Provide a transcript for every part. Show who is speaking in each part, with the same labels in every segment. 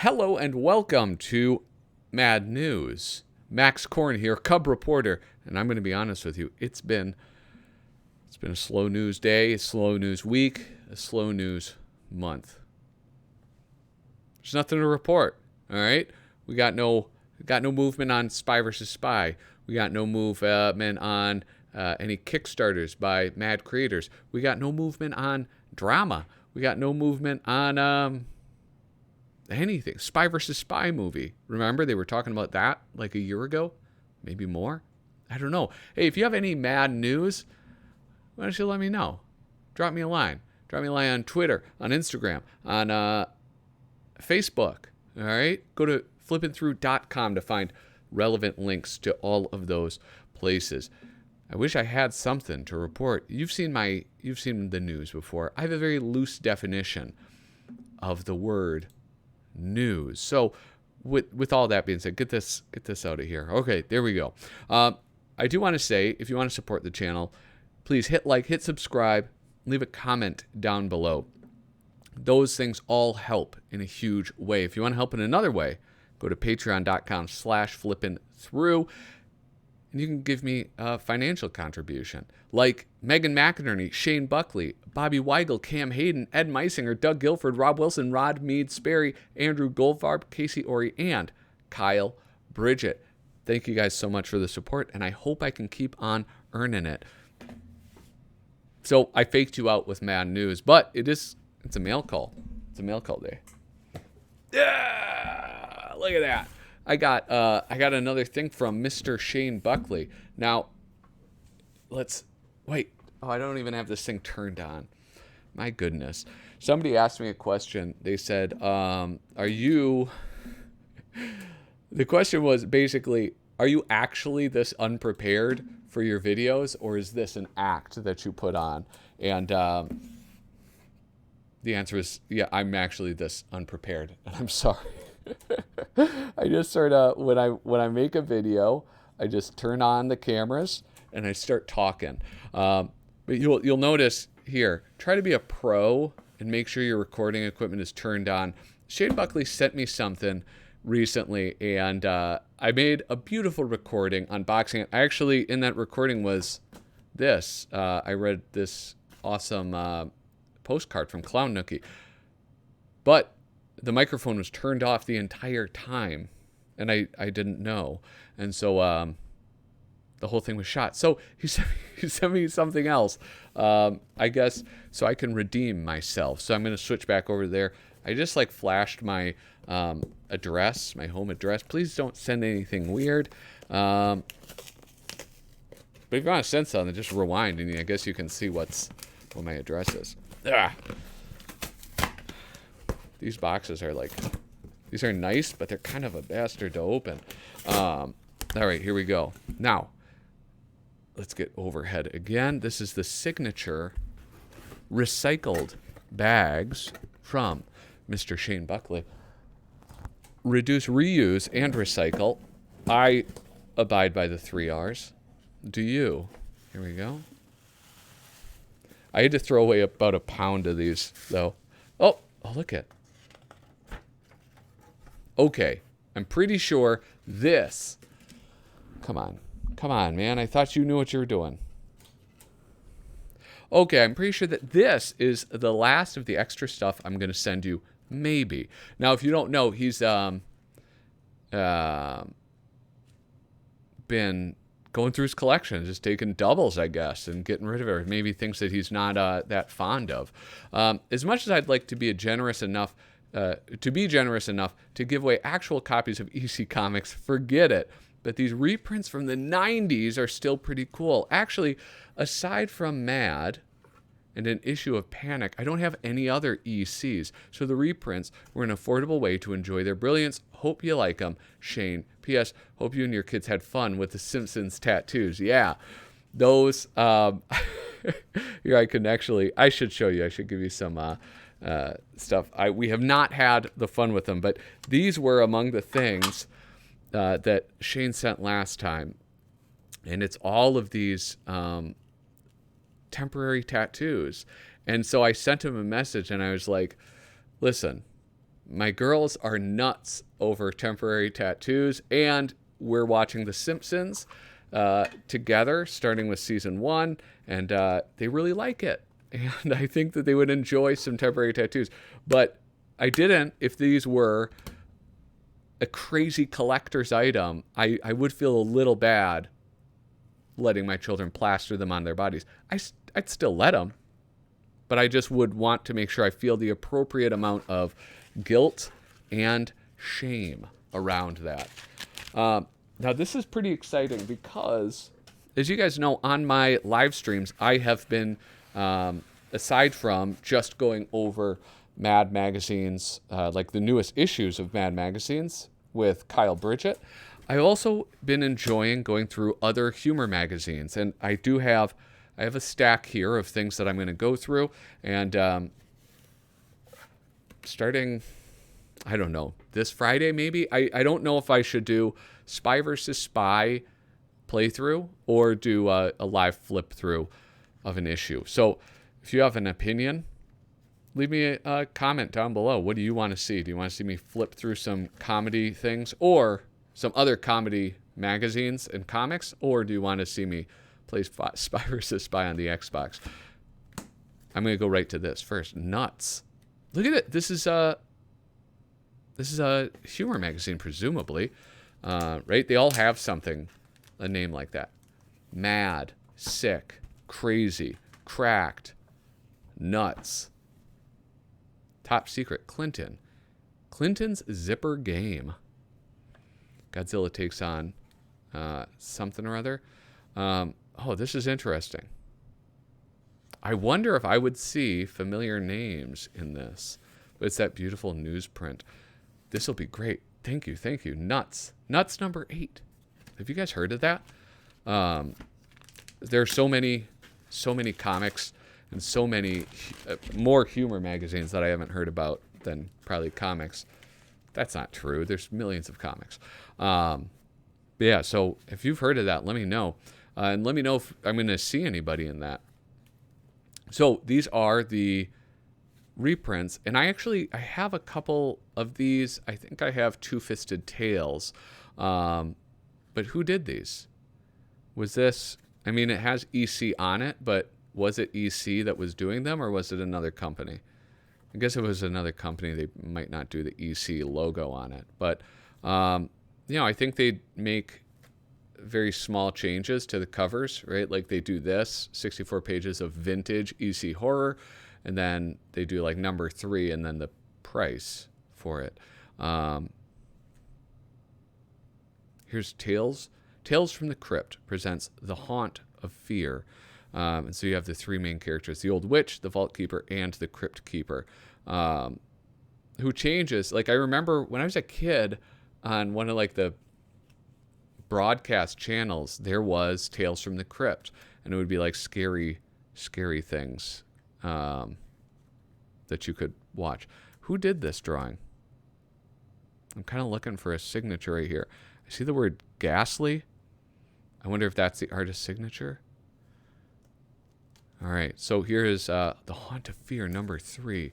Speaker 1: Hello and welcome to Mad News. Max Korn here, Cub reporter, and I'm going to be honest with you. It's been a slow news day, a slow news week, a slow news month. There's nothing to report. All right, we got no movement on Spy vs. Spy. We got no movement on any Kickstarters by mad creators. We got no movement on drama. We got no movement on anything. Spy vs. Spy movie. Remember, they were talking about that like a year ago? Maybe more? I don't know. Hey, if you have any mad news, why don't you let me know? Drop me a line. Drop me a line on Twitter, on Instagram, on Facebook. All right? Go to flippingthrough.com to find relevant links to all of those places. I wish I had something to report. You've seen the news before. I have a very loose definition of the word news. So with all that being said, get this out of here. Okay, there we go. I do want to say, if you want to support the channel, please hit like, hit subscribe, leave a comment down below. Those things all help in a huge way. If you want to help in another way, go to patreon.com/flippingthrough. And you can give me a financial contribution, like Megan McInerney, Shane Buckley, Bobby Weigel, Cam Hayden, Ed Meisinger, Doug Guilford, Rob Wilson, Rod Mead, Sperry, Andrew Goldfarb, Casey Ori, and Kyle Bridget. Thank you guys so much for the support, and I hope I can keep on earning it. So I faked you out with Mad News, but it's a mail call. It's a mail call day. Yeah, look at that. I got another thing from Mr. Shane Buckley. Now, let's wait. Oh, I don't even have this thing turned on. My goodness. Somebody asked me a question. They said, the question was basically, are you actually this unprepared for your videos, or is this an act that you put on? And the answer is, yeah, I'm actually this unprepared, and I'm sorry. I just sort of, when I make a video, I just turn on the cameras and I start talking. But you'll notice here, try to be a pro and make sure your recording equipment is turned on. Shane Buckley sent me something recently, and I made a beautiful recording unboxing it. Actually, in that recording was this. I read this awesome postcard from Clown Nookie. But the microphone was turned off the entire time, and I didn't know. And so the whole thing was shot. So he sent me something else, I guess, so I can redeem myself. So I'm going to switch back over there. I just flashed my address, my home address. Please don't send anything weird. But if you want to send something, just rewind, and I guess you can see what my address is. These boxes are these are nice, but they're kind of a bastard to open. All right, here we go. Now, let's get overhead again. This is the signature recycled bags from Mr. Shane Buckley. Reduce, reuse, and recycle. I abide by the 3 R's. Do you? Here we go. I had to throw away about a pound of these, though. Oh, look at. Okay, I'm pretty sure this. Come on, man. I thought you knew what you were doing. Okay, I'm pretty sure that this is the last of the extra stuff I'm going to send you, maybe. Now, if you don't know, he's been going through his collection, just taking doubles, I guess, and getting rid of it, or maybe things that he's not that fond of. As much as I'd like to be generous enough to give away actual copies of EC Comics, forget it. But these reprints from the 90s are still pretty cool. Actually, aside from Mad and an issue of Panic, I don't have any other ECs. So the reprints were an affordable way to enjoy their brilliance. Hope you like them, Shane. P.S. Hope you and your kids had fun with the Simpsons tattoos. Yeah, those. Here, I should show you. I should give you some stuff. We have not had the fun with them, but these were among the things that Shane sent last time. And it's all of these temporary tattoos. And so I sent him a message, and I was like, listen, My girls are nuts over temporary tattoos, and we're watching The Simpsons together, starting with season 1, and they really like it. And I think that they would enjoy some temporary tattoos. But I didn't, if these were a crazy collector's item, I would feel a little bad letting my children plaster them on their bodies. I'd still let them, but I just would want to make sure I feel the appropriate amount of guilt and shame around that. Now, this is pretty exciting because, as you guys know, on my live streams, I have been, aside from just going over Mad magazines, like the newest issues of Mad magazines with Kyle Bridget, I've also been enjoying going through other humor magazines. And I have a stack here of things that I'm going to go through. And starting, I don't know, this Friday maybe? I don't know if I should do Spy versus Spy playthrough or do a live flip through of an issue. So if you have an opinion, leave me a comment down below. What do you want to see? Do you want to see me flip through some comedy things or some other comedy magazines and comics? Or do you want to see me play Spy versus Spy on the Xbox? I'm going to go right to this first. Nuts. Look at it. This is a humor magazine, presumably. Right? They all have something, a name like that. Mad, sick, crazy, cracked, nuts. Top secret, Clinton. Clinton's zipper game. Godzilla takes on something or other. Oh, this is interesting. I wonder if I would see familiar names in this. But it's that beautiful newsprint. This will be great. Thank you, thank you. Nuts. Nuts number 8. Have you guys heard of that? There are so many comics and so many more humor magazines that I haven't heard about than probably comics. That's not true. There's millions of comics. Yeah, so if you've heard of that, let me know. And let me know if I'm going to see anybody in that. So these are the reprints, and I have a couple of these. I think I have Two-Fisted Tales. But who did these? Was this, I mean, it has EC on it, but was it EC that was doing them, or was it another company? I guess it was another company. They might not do the EC logo on it. But, I think they make very small changes to the covers, right? Like they do this, 64 pages of vintage EC horror, and then they do like number 3 and then the price for it. Here's Tales. Tales from the Crypt presents The Haunt of Fear. And so you have the 3 main characters, the Old Witch, the Vault Keeper, and the Crypt Keeper, who changes. Like I remember when I was a kid on one of like the broadcast channels, there was Tales from the Crypt, and it would be like scary things that you could watch. Who did this drawing? I'm kind of looking for a signature right here. I see the word Ghastly. I wonder if that's the artist's signature. All right, so here is The Haunt of Fear, number 3.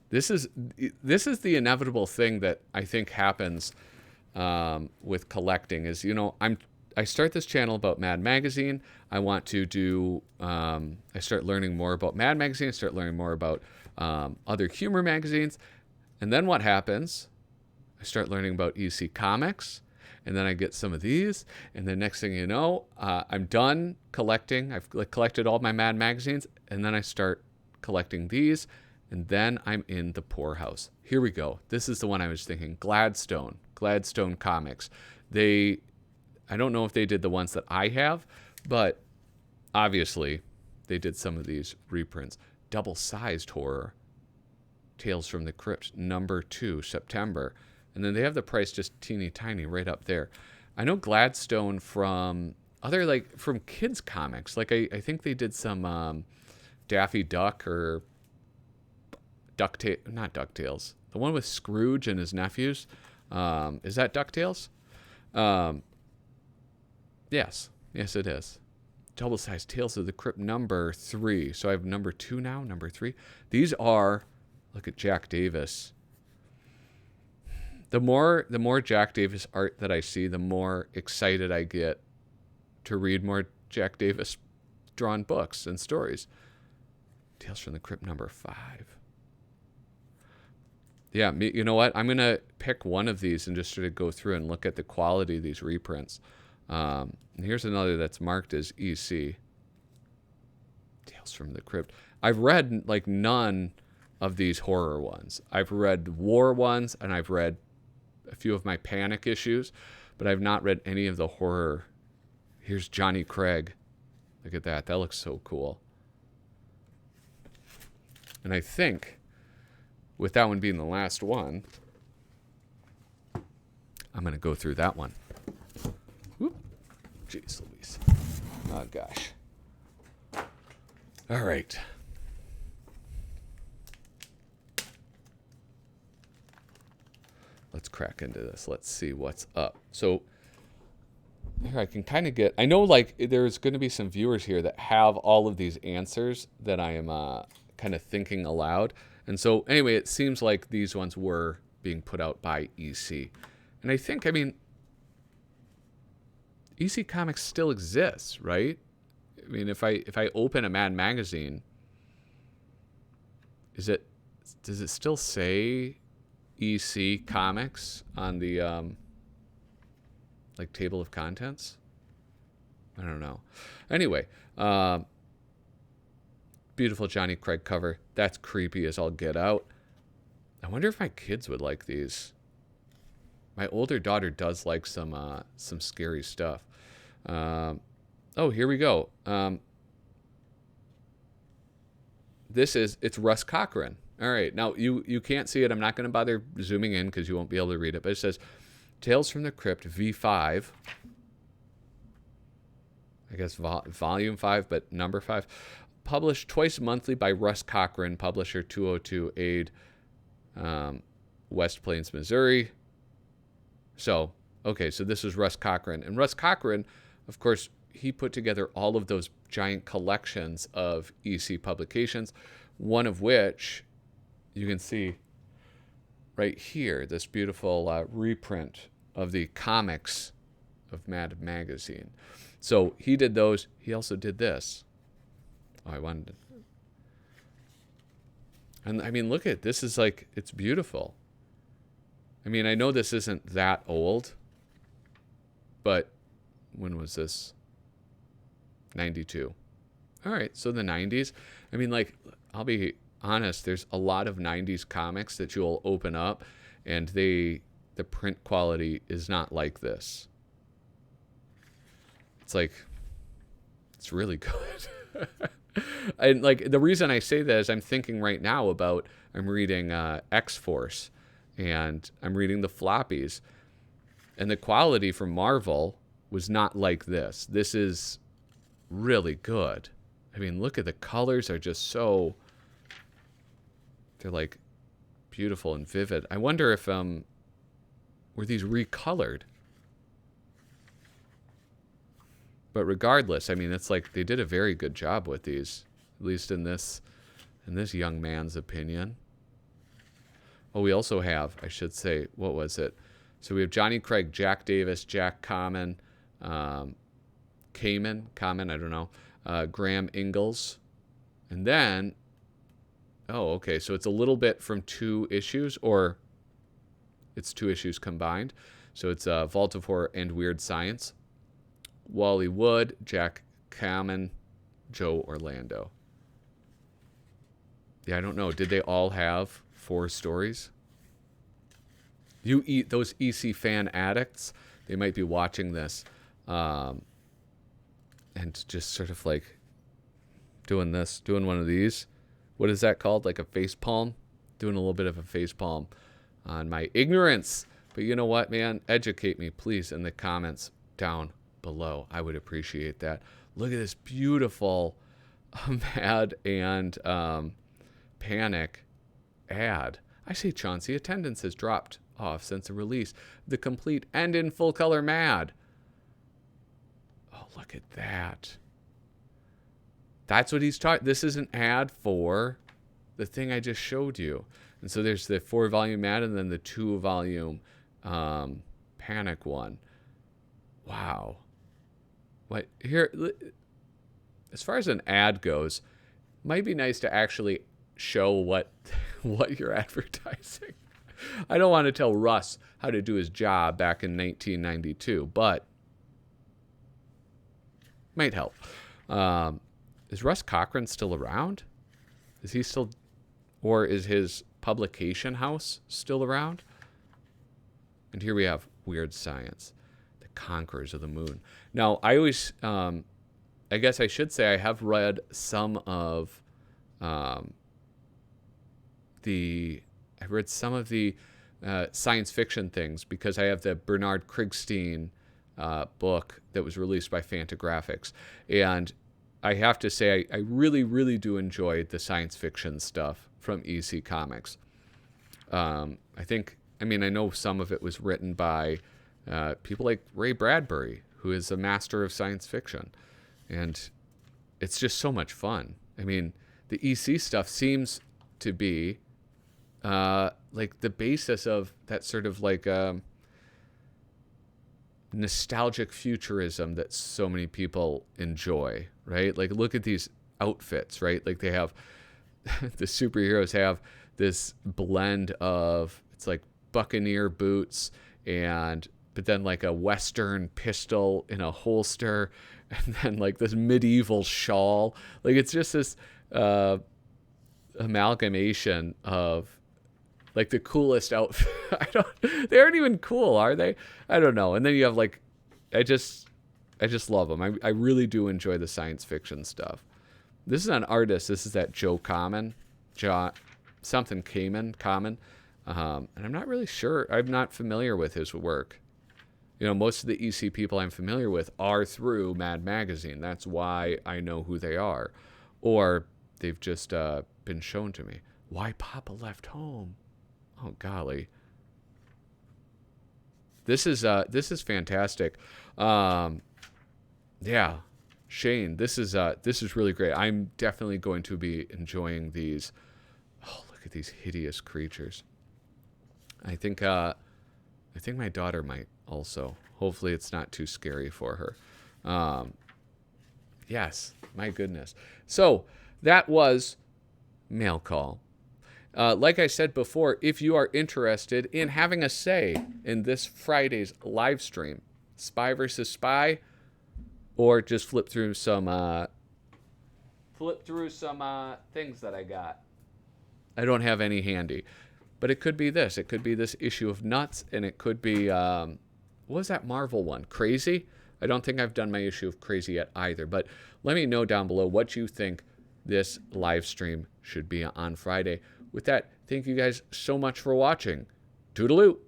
Speaker 1: This is the inevitable thing that I think happens with collecting is, I start this channel about Mad Magazine. I want to do, I start learning more about Mad Magazine. I start learning more about other humor magazines. And then what happens? I start learning about EC Comics. And then I get some of these. And the next thing you know, I'm done collecting. I've collected all my Mad magazines. And then I start collecting these. And then I'm in the poorhouse. Here we go. This is the one I was thinking. Gladstone Comics. I don't know if they did the ones that I have, but obviously they did some of these reprints. Double-sized horror. Tales from the Crypt, number 2, September. And then they have the price just teeny tiny right up there. I know Gladstone from from kids comics. Like I think they did some Daffy Duck or not DuckTales. The one with Scrooge and his nephews. Is that DuckTales? Yes, it is. Double-sized Tales of the Crypt, number 3. So I have number 2 now, number 3. These are, look at Jack Davis The more Jack Davis art that I see, the more excited I get to read more Jack Davis drawn books and stories. Tales from the Crypt #5. Yeah, you know what? I'm going to pick one of these and just sort of go through and look at the quality of these reprints. And here's another that's marked as EC. Tales from the Crypt. I've read like none of these horror ones. I've read war ones, and I've read a few of my panic issues, but I've not read any of the horror. Here's Johnny Craig. Look at that. That looks so cool. And I think, with that one being the last one, I'm going to go through that one. Whoop. Jeez Louise. Oh, gosh. All right. Let's crack into this. Let's see what's up. So here I can kind of get, I know like there's going to be some viewers here that have all of these answers that I am kind of thinking aloud. And so anyway, it seems like these ones were being put out by EC. And I think, I mean, EC Comics still exists, right? I mean, if I open a Mad magazine, does it still say EC Comics on the like table of contents? I don't know. Anyway, beautiful Johnny Craig cover. That's creepy as all get out. I wonder if my kids would like these. My older daughter does like some scary stuff. Oh, here we go. It's Russ Cochran. All right, now you can't see it. I'm not going to bother zooming in because you won't be able to read it. But it says, Tales from the Crypt V5. I guess volume 5, but number 5. Published twice monthly by Russ Cochran, publisher 202 Aid, West Plains, Missouri. So, okay, so this is Russ Cochran. And Russ Cochran, of course, he put together all of those giant collections of EC publications, one of which you can see right here, this beautiful reprint of the comics of Mad Magazine. So he did those. He also did this. Oh, I wanted to. And I mean, look at this. Is like, it's beautiful. I mean, I know this isn't that old, but when was this? 92. All right, so the 90s. I mean, like, I'll be honest, there's a lot of 90s comics that you'll open up, and the print quality is not like this. It's like, it's really good. And like, the reason I say that is I'm thinking right now about, I'm reading X-Force, and I'm reading the floppies, and the quality from Marvel was not like this. This is really good. I mean, look at the colors are just so, they're like beautiful and vivid. I wonder if were these recolored? But regardless, I mean, it's like they did a very good job with these, at least in this young man's opinion. Oh, we also have, I should say, what was it? So we have Johnny Craig, Jack Davis, Jack Kamen, I don't know, Graham Ingalls. And then, oh, okay, so it's a little bit from 2 issues, or it's 2 issues combined. So it's Vault of Horror and Weird Science. Wally Wood, Jack Kamen, Joe Orlando. Yeah, I don't know. Did they all have 4 stories? You eat those EC fan addicts, they might be watching this and just sort of like doing one of these. What is that called? Like a face palm? Doing a little bit of a face palm on my ignorance. But you know what, man? Educate me, please, in the comments down below. I would appreciate that. Look at this beautiful Mad and Panic ad. I say, Chauncey, attendance has dropped off since the release. The complete and in full color Mad. Oh, look at that. That's what he's talking. This is an ad for the thing I just showed you. And so there's the 4-volume Mad and then the 2-volume Panic one. Wow. What here? As far as an ad goes, might be nice to actually show what you're advertising. I don't want to tell Russ how to do his job back in 1992, but might help. Is Russ Cochran still around? Is he still, or is his publication house still around? And here we have Weird Science, the Conquerors of the Moon. Now, I always, I guess I should say I have read some of the science fiction things because I have the Bernard Krigstein book that was released by Fantagraphics. And I have to say, I really, really do enjoy the science fiction stuff from EC Comics. I know some of it was written by people like Ray Bradbury, who is a master of science fiction. And it's just so much fun. I mean, the EC stuff seems to be like the basis of that sort of like nostalgic futurism that so many people enjoy, right? Like, look at these outfits, right? Like, they have the superheroes have this blend of, it's like buccaneer boots but then like a Western pistol in a holster, and then like this medieval shawl. Like, it's just this amalgamation of like the coolest outfit. They aren't even cool, are they? I don't know. And then you have like, I just love them. I really do enjoy the science fiction stuff. This is an artist. This is that Joe Common, something Common. And I'm not really sure. I'm not familiar with his work. You know, most of the EC people I'm familiar with are through Mad Magazine. That's why I know who they are. Or they've just been shown to me. Why Papa Left Home? Oh, golly. This is fantastic. Yeah. Shane, this is really great. I'm definitely going to be enjoying these. Oh, look at these hideous creatures. I think my daughter might also. Hopefully it's not too scary for her. Yes, my goodness. So that was Mail Call. Like I said before, if you are interested in having a say in this Friday's live stream, Spy versus Spy, or just flip through some things that I got. I don't have any handy, but it could be this. It could be this issue of Nuts, and it could be what was that Marvel one? Crazy? I don't think I've done my issue of Crazy yet either. But let me know down below what you think this live stream should be on Friday. With that, thank you guys so much for watching. Toodaloo.